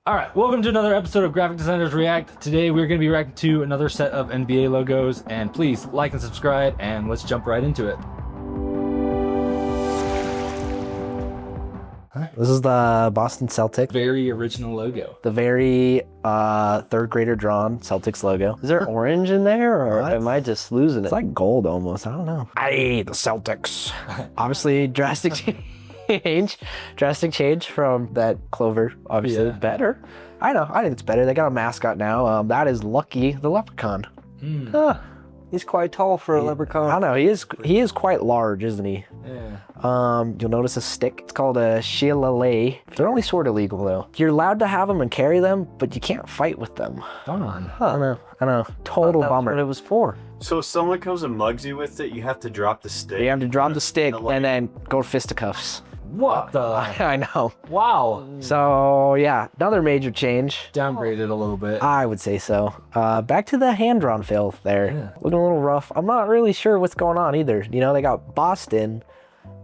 All right, welcome to another episode of Graphic Designers React. Today we're going to be reacting to another set of NBA logos, and please like and subscribe, and let's jump right into it. This is the Boston Celtics. Very original logo. The very third grader drawn Celtics logo. Is there orange in there, or What? am I just losing it? It's like gold almost. I don't know. The Celtics. Obviously, drastic change from that Clover. Obviously, Yeah. better. I know. I think it's better. They got a mascot now. That is Lucky the Leprechaun. Huh. He's quite tall for a I leprechaun. don't know. He is quite large, isn't he? Yeah. You'll notice a stick. It's called a shillelagh. They're only sort of legal though. You're allowed to have them and carry them, but you can't fight with them. Darn. I know. Total That's bummer. what it was for. So if someone comes and mugs you with it, you have to drop the stick. You have to drop the stick The leg. and then go fisticuffs. What the? I know. Wow. So yeah, another major change. Downgraded a little bit. I would say so. Back to the hand-drawn filth there. Yeah. Looking a little rough. I'm not really sure what's going on either. You know, they got Boston,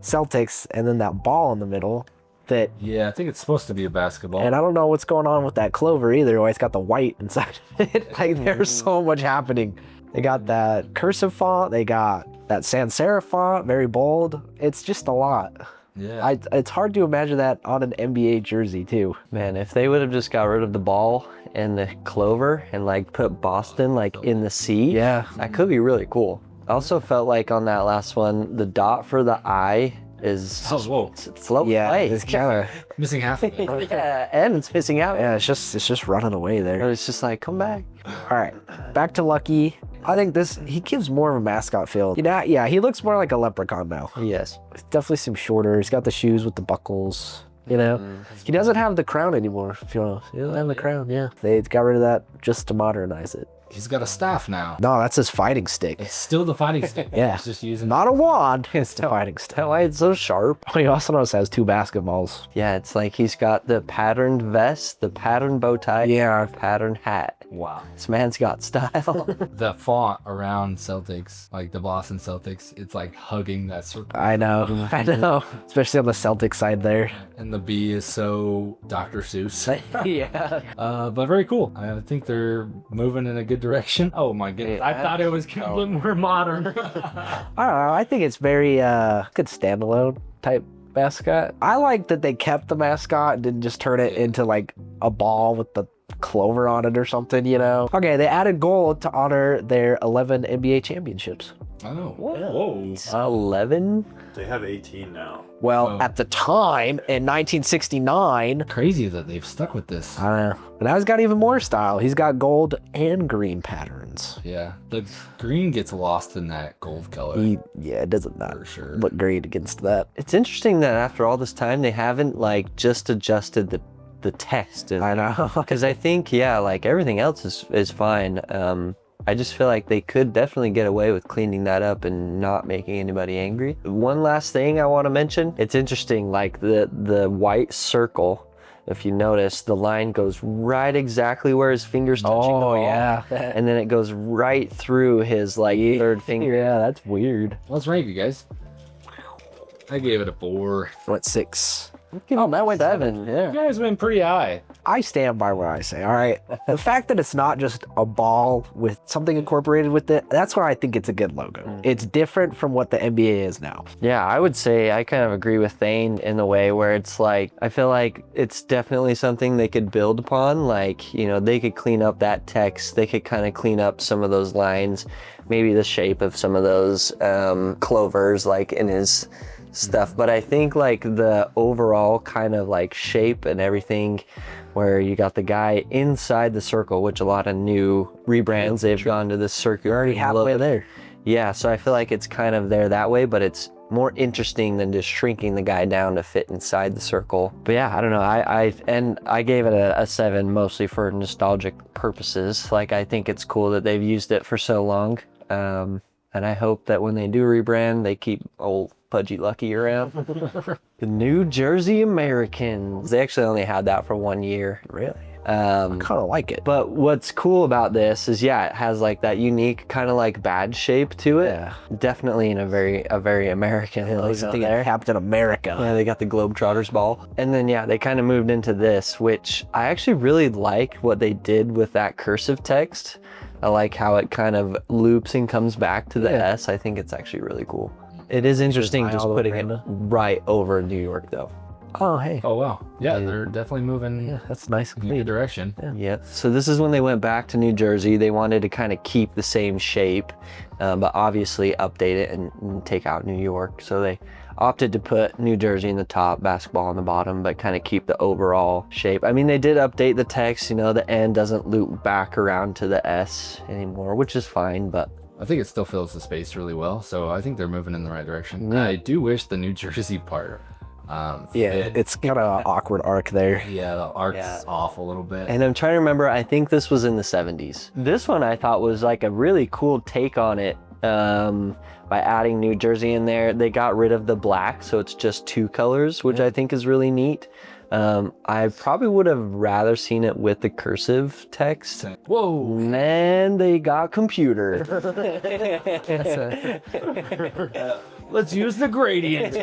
Celtics, and then that ball in the middle. That, Yeah, I think it's supposed to be a basketball. and I don't know what's going on with that clover either. Why it's got the white inside of it. Like there's so much happening. They got that cursive font. They got that sans serif font, very bold. It's just a lot. Yeah. It's hard to imagine that on an NBA jersey too. Man, if they would have just got rid of the ball and the clover and like put Boston like in the C, Yeah. that could be really cool. I also felt like on that last one, the dot for the eye is Oh, whoa. floating Yeah, away. it's kind of Missing half of it. Yeah, and it's missing out. it's just running away there. And it's just like, come back. All right, back to Lucky. I think he gives more of a mascot feel. You know, yeah, he looks more like a leprechaun now. Yes. It definitely seems shorter. He's got the shoes with the buckles. You know, he doesn't have the crown anymore. If you know, he doesn't have the crown. Yeah, they got rid of that just to modernize it. He's got a staff now. No, that's his fighting stick. It's still the fighting stick. Yeah. He's just using Not a wand. It's the fighting stick. That's why it's so sharp. He also notice has two basketballs. Yeah, it's like he's got the patterned vest, the patterned bow tie, Yeah. patterned hat. Wow. This man's got style. The font around Celtics, like the Boston Celtics, it's like hugging that circle. I know. I know. Especially on the Celtic side there. And the B is so Dr. Seuss. Yeah. But very cool. I think they're moving in a good direction. Oh my goodness. I thought it was going to look more modern. I don't know. I think it's very good standalone type mascot. I like that they kept the mascot and didn't just turn it into like a ball with the clover on it or something, you know. Okay, they added gold to honor their 11 NBA championships. Oh, whoa. 11? They have 18 now. Well, Oh. at the time in 1969, Crazy that they've stuck with this. I don't know. But now he's got even more style. He's got gold and green patterns. Yeah. The green gets lost in that gold color. Yeah, it doesn't For sure. look great against that. It's interesting that after all this time, they haven't like just adjusted the text. I know. Because I think, yeah, like everything else is fine. I just feel like they could definitely get away with cleaning that up and not making anybody angry. One last thing I want to mention. It's interesting, like the white circle, if you notice, the line goes right exactly where his finger's touching the ball. yeah. And then it goes right through his like third finger. Yeah, that's weird. Let's rank you guys. I gave it a 4. Went 6. Oh, that went 7. You Yeah. guys went pretty high. I stand by what I say, all right? The fact that it's not just a ball with something incorporated with it, that's why I think it's a good logo. It's different from what the NBA is now. Yeah, I would say I kind of agree with Thain in the way where it's like, I feel like it's definitely something they could build upon. Like, you know, they could clean up that text. They could kind of clean up some of those lines, maybe the shape of some of those clovers like in his stuff. But I think like the overall kind of like shape and everything where you got the guy inside the circle, which a lot of new rebrands, they've gone to this circular. Already halfway there. Yeah, so I feel like it's kind of there that way, but it's more interesting than just shrinking the guy down to fit inside the circle. But yeah, I don't know. I gave it a 7 mostly for nostalgic purposes. Like I think it's cool that they've used it for so long. And I hope that when they do rebrand, they keep old Pudgy Lucky around. The New Jersey Americans. They actually only had that for 1 year. Really? I kind of like it. But what's cool about this is, yeah, it has like that unique kind of like badge shape to it. Yeah. Definitely in a very American logo there. Captain America. Yeah, they got the Globetrotters ball. And then, yeah, they kind of moved into this, which I actually really like what they did with that cursive text. I like how it kind of loops and comes back to the S. I think it's actually really cool. It is interesting just putting it right over New York, though. Oh, hey. Oh wow. Yeah, they're definitely moving Yeah, that's nice. in a good direction. Yeah. So this is when they went back to New Jersey. They wanted to kind of keep the same shape, but obviously update it and take out New York. So they opted to put New Jersey in the top, basketball on the bottom, but kind of keep the overall shape. I mean, they did update the text, you know, the N doesn't loop back around to the S anymore, which is fine, but I think it still fills the space really well, so I think they're moving in the right direction. I do wish the New Jersey part fit. It's got an awkward arc there. Yeah, the arc's off a little bit. And I'm trying to remember, I think this was in the 70s. This one I thought was like a really cool take on it by adding New Jersey in there. They got rid of the black, so it's just 2 colors, which I think is really neat. I probably would have rather seen it with the cursive text. Whoa! And they got computer. Let's use the gradient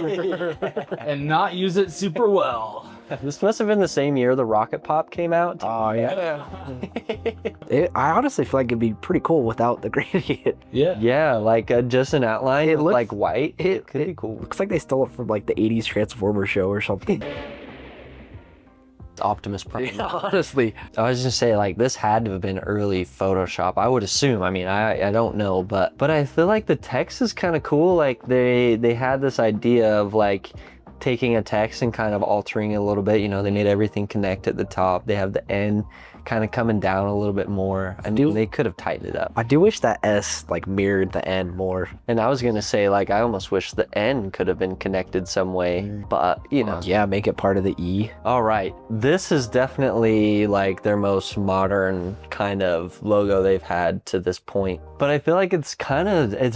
and not use it super well. This must have been the same year the Rocket Pop came out. Oh, yeah. I honestly feel like it'd be pretty cool without the gradient. Yeah. Yeah, like just an outline. It looks like white. It could be cool. Looks like they stole it from like the 80s Transformer show or something. Optimus Prime. Yeah, honestly. I was just say like this had to have been early Photoshop. I would assume. I mean, I don't know, but I feel like the text is kind of cool. Like they had this idea of like taking a text and kind of altering it a little bit. You know, they made everything connect at the top. They have the N kind of coming down a little bit more. I mean, they could have tightened it up. I do wish that S like mirrored the N more. And I was gonna say like I almost wish the N could have been connected some way, but you know. Yeah, make it part of the E. All right, this is definitely like their most modern kind of logo they've had to this point. But I feel like it's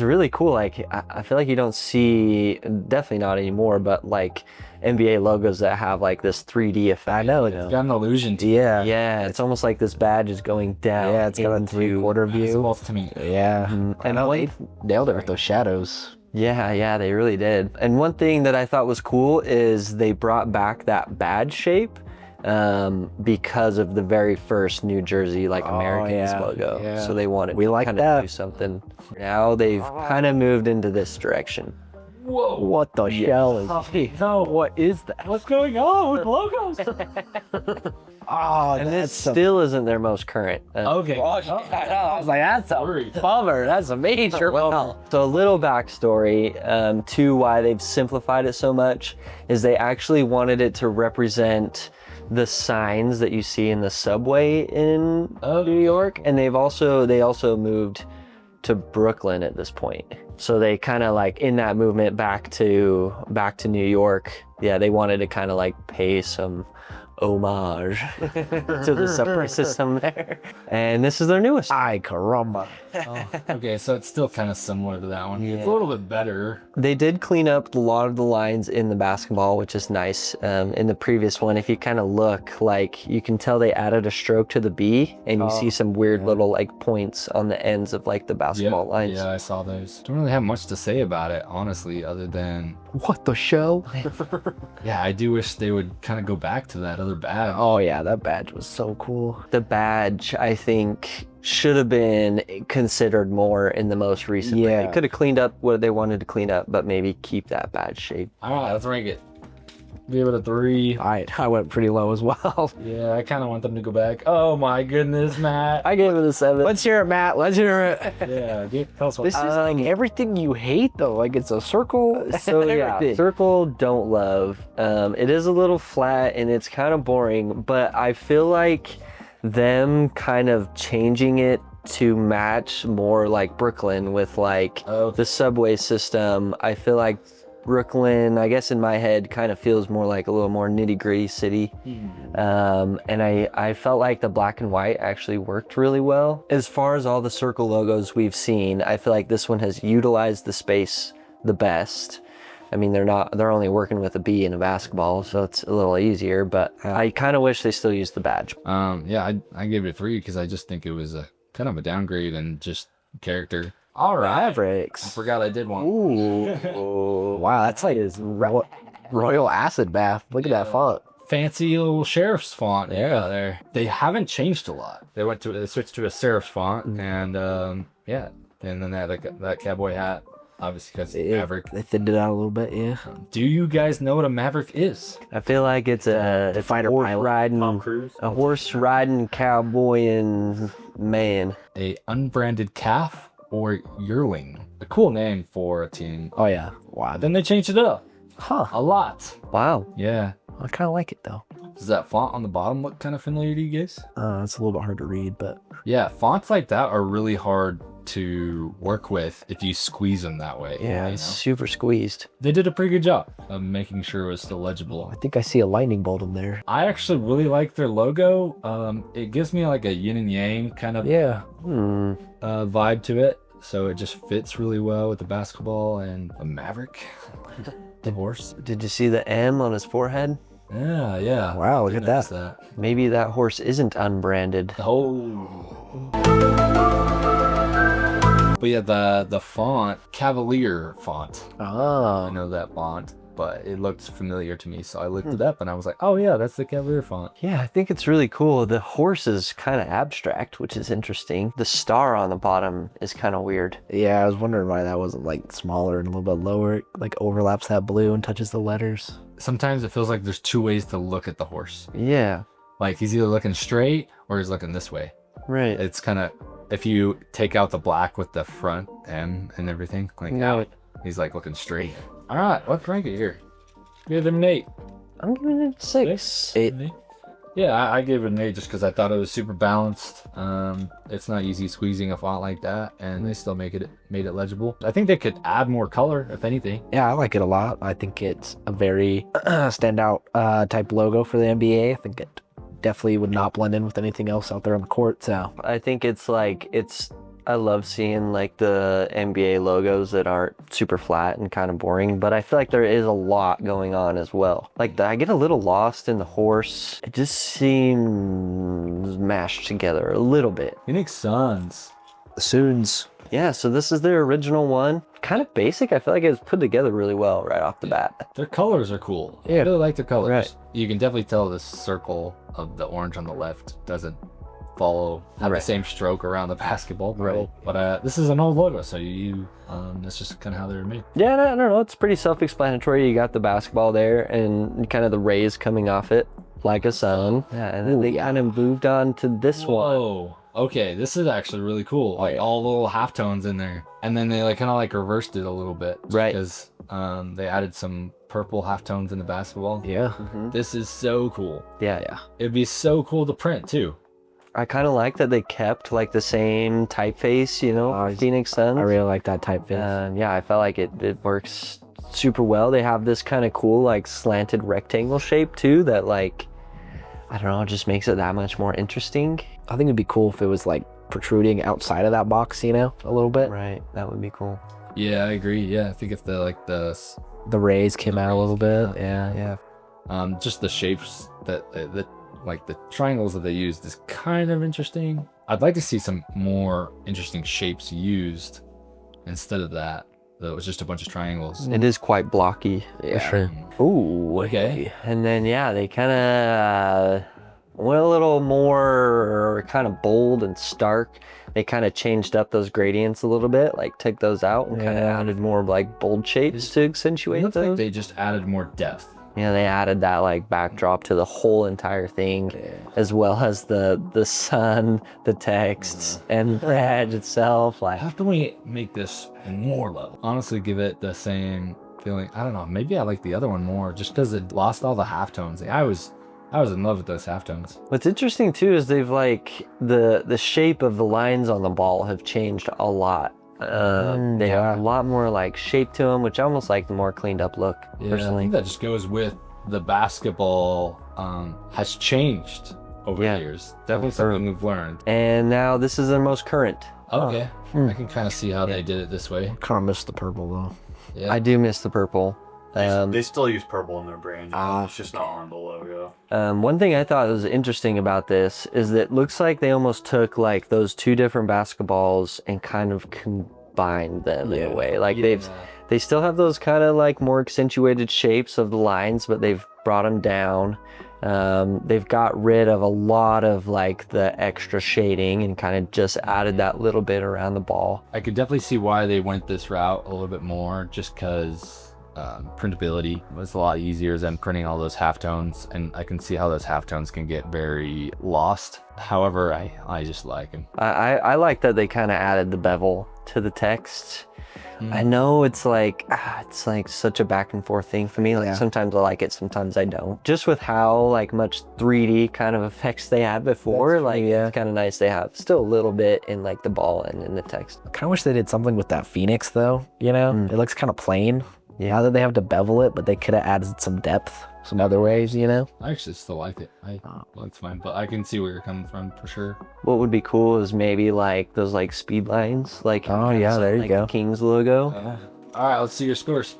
really cool. Like I feel like you don't see, definitely not anymore, but like NBA logos that have like this 3D effect. I know. It's got an illusion to it. Yeah. Yeah, it's almost like this badge is going down. Yeah, it's got a into- 3/4 It's view. both to me. Yeah. And I know one- they nailed it with those shadows. Yeah, they really did. And one thing that I thought was cool is they brought back that badge shape because of the very first New Jersey like Americans logo. yeah. So they wanted We to like kind that. of do something. Now they've kind of moved into this direction. Whoa! What the shell is? No, What is that? what's going on with logos? Oh, And that's this still isn't their most current. Okay. I was like, that's a Worried. bummer. That's a major bummer. So a little backstory to why they've simplified it so much is they actually wanted it to represent the signs that you see in the subway in New York, and they also moved to Brooklyn at this point. So they kind of like in that movement back to New York. Yeah, they wanted to kind of like pay some homage to the subway system there. And this is their newest. Ay, caramba. Okay, so it's still kind of similar to that one. It's a little bit better. They did clean up a lot of the lines in the basketball, which is nice. In the previous one, if you kind of look, like you can tell they added a stroke to the B, and you see some weird little like points on the ends of like the basketball lines. Yeah, I saw those. Don't really have much to say about it, honestly, other than What the show? yeah, I do wish they would kind of go back to that other badge. Oh yeah, that badge was so cool. The badge, I think, should have been considered more in the most recent. Yeah. They could have cleaned up what they wanted to clean up, but maybe keep that badge shape. All right, let's rank it. Give it a 3. I went pretty low as well. Yeah, I kind of want them to go back. Oh my goodness, Matt. I gave it a 7. Let's hear it, Matt. Let's hear it. Yeah, tell us what. This is like everything you hate, though. Like it's a circle. So yeah, Everything. circle don't love. It is a little flat and it's kind of boring, but I feel like them kind of changing it to match more like Brooklyn with like the subway system. I feel like Brooklyn, I guess in my head, kind of feels more like a little more nitty-gritty city. And I felt like the black and white actually worked really well. As far as all the circle logos we've seen, I feel like this one has utilized the space the best. I mean, they're only working with a B in a basketball, so it's a little easier, but I kind of wish they still used the badge. Yeah, I gave it a 3 because I just think it was a kind of a downgrade and just character. All right, I Mavericks. forgot I did one. Ooh, wow, that's like his royal acid bath. Look at that font. Fancy little sheriff's font. Yeah, there. They haven't changed a lot. They switched to a serif font, and yeah, and then they had that cowboy hat, obviously because Maverick. They thinned it out a little bit, yeah. Do you guys know what a Maverick is? I feel like it's a fighter horse pilot. riding, Tom Cruise. a horse riding cowboy and man. A unbranded calf or yearling. A cool name for a team. Oh yeah. Wow. Then they changed it up Huh. a lot. Wow. Yeah. I kind of like it though. Does that font on the bottom look kind of familiar to you guys? It's a little bit hard to read, but Yeah, fonts like that are really hard to work with if you squeeze them that way. Yeah, you it's know? super squeezed. They did a pretty good job of making sure it was still legible. I think I see a lightning bolt in there. I actually really like their logo. It gives me like a yin and yang kind of Yeah. vibe to it. So it just fits really well with the basketball and a Maverick. The horse. Did you see the M on his forehead? Yeah, yeah. Wow, look Did at notice that. Maybe that horse isn't unbranded. Oh. But yeah, the font, Cavalier font. I Oh. know that font, but it looked familiar to me, so I looked it up and I was like, oh yeah, that's the Cavalier font. Yeah, I think it's really cool. The horse is kind of abstract, which is interesting. The star on the bottom is kind of weird. Yeah, I was wondering why that wasn't like smaller and a little bit lower. It, like overlaps that blue and touches the letters. Sometimes it feels like there's two ways to look at the horse. Yeah, Like he's either looking straight or he's looking this way. right. It's kind of, if you take out the black with the front M and everything, like No. out, he's like looking straight. All right, let's rank it here. Give them an 8. I'm giving it a 6. Eight. Yeah, I gave it an 8 just because I thought it was super balanced. It's not easy squeezing a font like that, and they still made it legible. I think they could add more color, if anything. Yeah, I like it a lot. I think it's a very standout type logo for the NBA. I think it definitely would not blend in with anything else out there on the court. So I think I love seeing like the NBA logos that aren't super flat and kind of boring, but I feel like there is a lot going on as well. Like I get a little lost in the horse. It just seems mashed together a little bit. Phoenix Suns. the Soons. Yeah, so this is their original one. Kind of basic. I feel like it was put together really well right off the bat. Their colors are cool. I Yeah. really like their colors. Right. You can definitely tell the circle of the orange on the left doesn't have the Right. same stroke around the basketball. Right. But this is an old logo, so that's just kind of how they were made. Yeah, no, I don't know. It's pretty self-explanatory. You got the basketball there and kind of the rays coming off it like a sun. Yeah, and then they kind of moved on to this one. Whoa. Okay, this is actually really cool. Like all the little halftones in there, and then they kind of reversed it a little bit, Right. Because they added some purple halftones in the basketball. Yeah. This is so cool. Yeah. It'd be so cool to print too. I kind of like that they kept like the same typeface, Phoenix Suns. I really like that typeface. Yeah, I felt like it works super well. They have this kind of cool like slanted rectangle shape too that I don't know, just makes it that much more interesting. I think it'd be cool if it was like protruding outside of that box, a little bit. Right, that would be cool. Yeah, I agree. Yeah, I think if the The rays came out a little bit. Yeah. just the shapes that the triangles that they used is kind of interesting. I'd like to see some more interesting shapes used instead of that. It was just a bunch of triangles. It is quite blocky. Yeah. Ooh. Okay. And then, yeah, they kind of went a little more kind of bold and stark. They kind of changed up those gradients a little bit, took those out and kind of Yeah. added more bold shapes to It accentuate looks like those. they just added more depth. Yeah, they added that backdrop to the whole entire thing, as well as the sun, the texts, and the edge itself. How can we make this more level? Honestly, give it the same feeling. I don't know. Maybe I like the other one more just because it lost all the halftones. I was in love with those halftones. What's interesting too is they've the shape of the lines on the ball have changed a lot. They have a lot more like shape to them, which I almost like the more cleaned up look, I personally. think that just goes with the basketball has changed over the years. Definitely something we've learned. And now this is their most current. Okay. I can kind of see how they did it this way. Kind of missed the purple though. Yeah. I do miss the purple. They still use purple in their brand. It's just not on the logo. One thing I thought was interesting about this is that it looks like they almost took like those two different basketballs and kind of combined them in a way. Like they still have those kind of like more accentuated shapes of the lines, but they've brought them down. They've got rid of a lot of like the extra shading and kind of just added that little bit around the ball. I could definitely see why they went this route a little bit more, just because printability was a lot easier than printing all those halftones, and I can see how those halftones can get very lost. However, I just like them. I like that they kind of added the bevel to the text. I know it's like such a back and forth thing for me. Like sometimes I like it, sometimes I don't. Just with how like much 3D kind of effects they had before, it's kind of nice they have still a little bit in like the ball and in the text. I kind of wish they did something with that Phoenix though. You know, it looks kind of plain. Now that they have to bevel it, but they could have added some depth some other ways, you know? I actually still like it. It's fine, but I can see where you're coming from for sure. What would be cool is maybe like those like speed lines, like there you go. the Kings logo. All right, let's see your scores.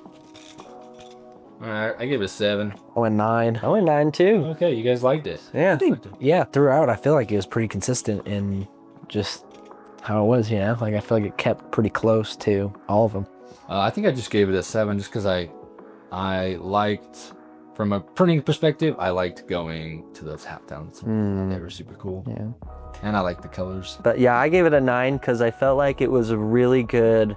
All right, I gave it a 7. I went 9. I went 9 too. Okay, you guys liked it. Yeah. Yeah, throughout I feel like it was pretty consistent in just how it was, you know? Like I feel like it kept pretty close to all of them. I think I just gave it a 7 just because I liked, from a printing perspective, I liked going to those halftowns. They were super cool. Yeah. And I liked the colors. But yeah, I gave it a 9 because I felt like it was a really good,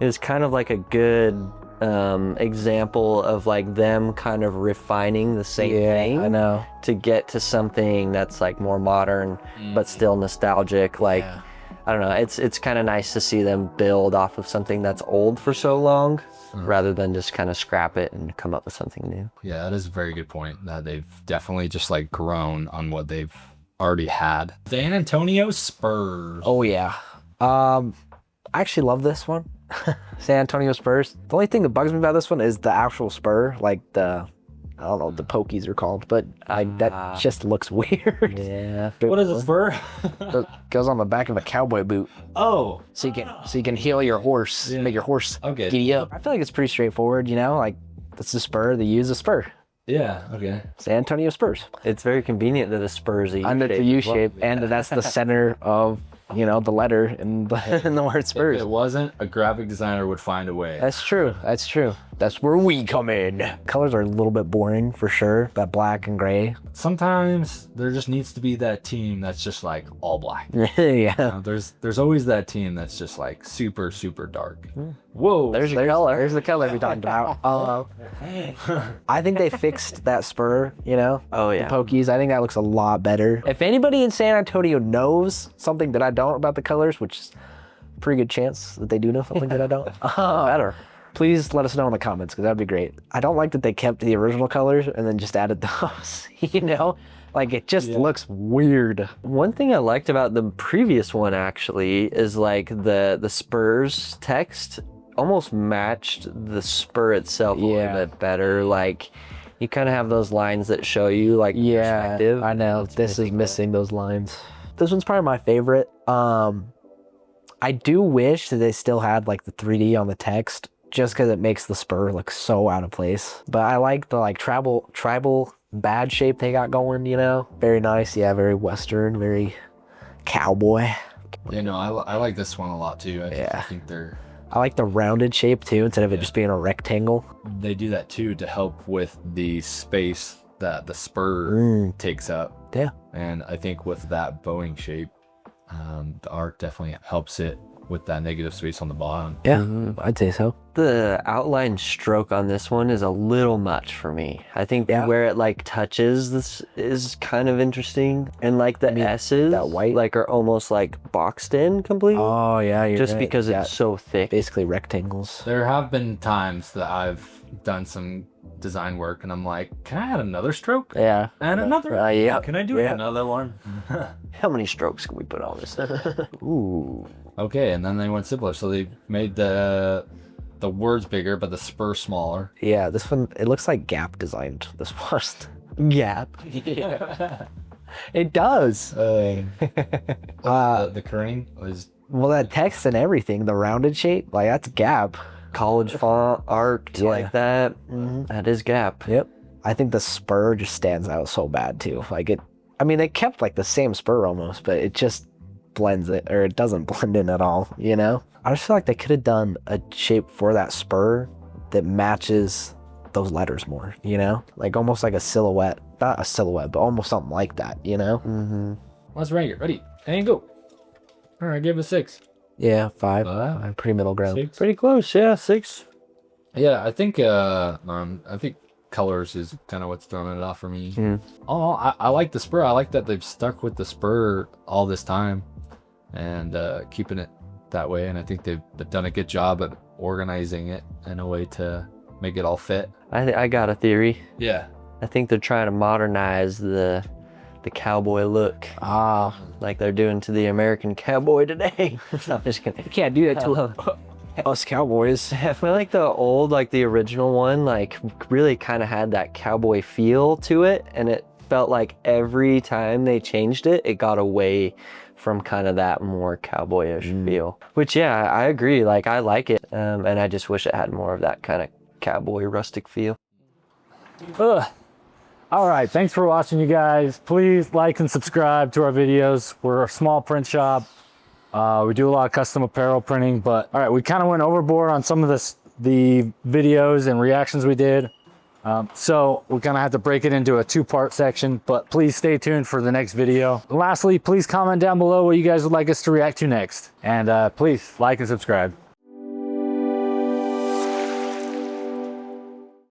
it was kind of like a good example of like them kind of refining the same thing. I know. To get to something that's like more modern, but still nostalgic. Like, I don't know, it's kind of nice to see them build off of something that's old for so long, rather than just kind of scrap it and come up with something new. Yeah, that is a very good point. That they've definitely just like grown on what they've already had. San Antonio Spurs. Oh yeah. I actually love this one. San Antonio Spurs. The only thing that bugs me about this one is the actual spur, like I don't know what the pokies are called, but that just looks weird. Yeah. What is a spur? It goes on the back of a cowboy boot, Oh, so you can heal your horse, make your horse Okay. giddy up. I feel like it's pretty straightforward, you know. Like that's the spur. They use a spur. yeah. Okay. San Antonio Spurs. It's very convenient that the Spurs are And it's a U shape, and that's the center of the letter in the word If Spurs. it wasn't, a graphic designer would find a way. That's true. That's true. That's where we come in. Colors are a little bit boring for sure. That black and gray. Sometimes there just needs to be that team that's just like all black. Yeah. There's always that team that's just like super, super dark. Whoa. There's color. There's the color we talked about. I think they fixed that spur, Oh yeah. the pokies. I think that looks a lot better. If anybody in San Antonio knows something that I don't about the colors, which is a pretty good chance that they do know something that I don't, better. Please let us know in the comments, because that'd be great. I don't like that they kept the original colors and then just added those, Like it just looks weird. One thing I liked about the previous one actually is like the Spurs text almost matched the spur itself a little bit better. Like you kind of have those lines that show you like perspective. I know. This is missing those lines. This one's probably my favorite. I do wish that they still had like the 3D on the text, just because it makes the spur look so out of place. But I like the like tribal badge shape they got going, Very nice. Yeah, very Western, very cowboy. I like this one a lot too. I think I like the rounded shape too, instead of it just being a rectangle. they do that too to help with the space that the spur takes up. Yeah. And I think with that bowing shape, the art definitely helps it with that negative space on the bottom. Yeah, I'd say so. The outline stroke on this one is a little much for me. I think where it like touches this is kind of interesting, and like the S's that white like are almost like boxed in completely. Oh yeah, you're just right. because it's so thick. Basically rectangles. There have been times that I've done some design work, and I'm like, can I add another stroke? Yeah. And another? Yeah. Can I do another one? How many strokes can we put on this? Ooh. Okay, and then they went simpler. So they made the words bigger, but the spur smaller. Yeah, this one, it looks like Gap designed this one. Gap. It does. The kerning was Well, that text and everything, the rounded shape, like that's Gap. College font, arced Yeah. like that. Mhm. That is Gap. Yep. I think the spur just stands out so bad too. Like it, I mean, they kept like the same spur almost, but it just blends it, or it doesn't blend in at all, you know? I just feel like they could have done a shape for that spur that matches those letters more, you know? Like almost like a silhouette. Not a silhouette, but almost something like that, you know? Mm-hmm. let's rank it. Ready? And go. All right, give it a 6. Yeah, 5. Five. Pretty middle ground. 6. Pretty close, yeah, 6. Yeah, I think colors is kind of what's throwing it off for me. Mm. Oh, I like the spur. I like that they've stuck with the spur all this time and keeping it that way. And I think they've done a good job at organizing it in a way to make it all fit. I got a theory. Yeah. I think they're trying to modernize the cowboy look, Ah, like they're doing to the American cowboy today. I'm just kidding. you can't do that to us cowboys. I feel like the original one, like really kind of had that cowboy feel to it, and it felt like every time they changed it, it got away from kind of that more cowboyish feel. Which, yeah, I agree. Like I like it, and I just wish it had more of that kind of cowboy rustic feel. All right, thanks for watching, you guys. Please like and subscribe to our videos. We're a small print shop. We do a lot of custom apparel printing, but all right, we kind of went overboard on some of the videos and reactions we did. So we're gonna have to break it into a 2-part section, but please stay tuned for the next video. Lastly, please comment down below what you guys would like us to react to next. And please like and subscribe.